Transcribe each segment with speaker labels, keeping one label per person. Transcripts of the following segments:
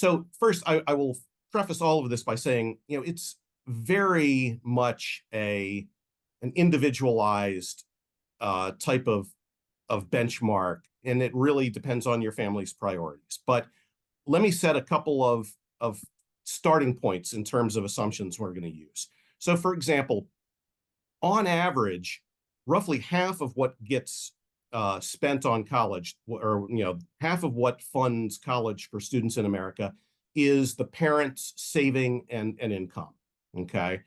Speaker 1: So first, I will preface all of this by saying, it's very much an individualized type of benchmark, and it really depends on your family's priorities. But let me set a couple of starting points in terms of assumptions we're going to use. So, for example, on average, roughly half of what gets spent on college, or half of what funds college for students in America, is the parents' saving and income. Okay.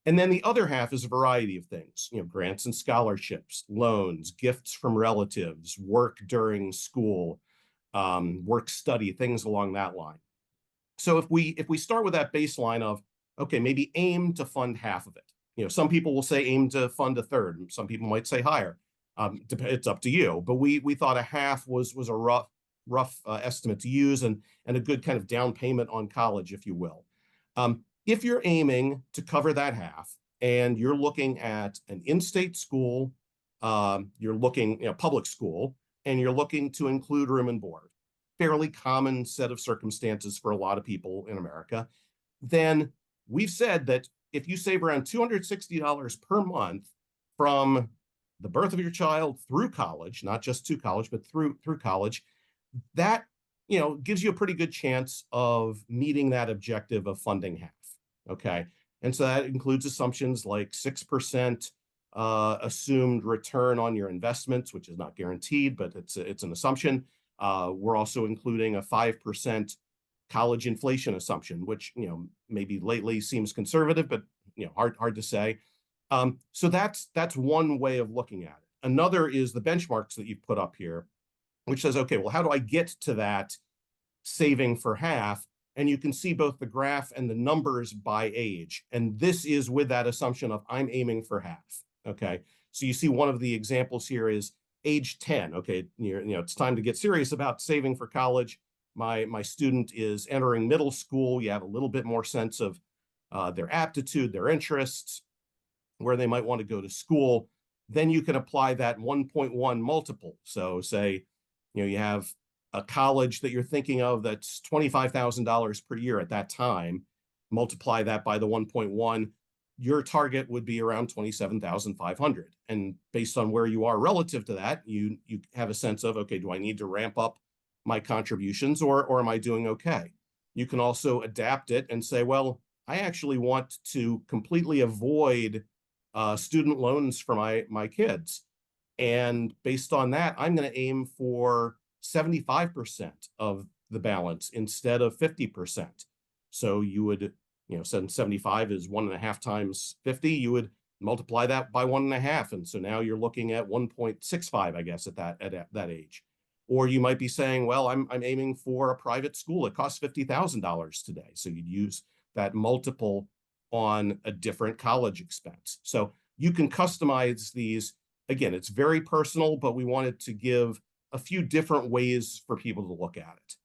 Speaker 1: And then the other half is a variety of things, grants and scholarships, loans, gifts from relatives, work during school, work study, things along that line. So if we start with that baseline of, okay, maybe aim to fund half of it. Some people will say aim to fund a third. Some people might say higher. It's up to you. But we thought a half was a rough estimate to use, and a good kind of down payment on college, if you will. If you're aiming to cover that half, and you're looking at an in-state school, you're looking, public school, and you're looking to include room and board, fairly common set of circumstances for a lot of people in America, then we've said that if you save around $260 per month from the birth of your child through college, not just to college, but through college, that gives you a pretty good chance of meeting that objective of funding half. Okay. And so that includes assumptions like 6% assumed return on your investments, which is not guaranteed, but it's an assumption. We're also including a 5% college inflation assumption, which maybe lately seems conservative, but hard to say. So that's one way of looking at it. Another is the benchmarks that you've put up here, which says, okay, well, how do I get to that saving for half? And you can see both the graph and the numbers by age. And this is with that assumption of I'm aiming for half. Okay. So you see one of the examples here is age 10. Okay. It's time to get serious about saving for college. My student is entering middle school. You have a little bit more sense of their aptitude, their interests, where they might want to go to school. Then you can apply that 1.1 multiple. So say, you have a college that you're thinking of that's $25,000 per year at that time, multiply that by the 1.1, your target would be around 27,500. And based on where you are relative to that, you have a sense of, okay, do I need to ramp up my contributions, or am I doing okay? You can also adapt it and say, well, I actually want to completely avoid student loans for my kids. And based on that, I'm going to aim for 75% of the balance instead of 50%. So you would, 75 is 1.5 times 50. You would multiply that by 1.5. And so now you're looking at 1.65, I guess, at that age. Or you might be saying, well, I'm aiming for a private school. It costs $50,000 today. So you'd use that multiple on a different college expense. So you can customize these. Again, it's very personal, but we wanted to give a few different ways for people to look at it.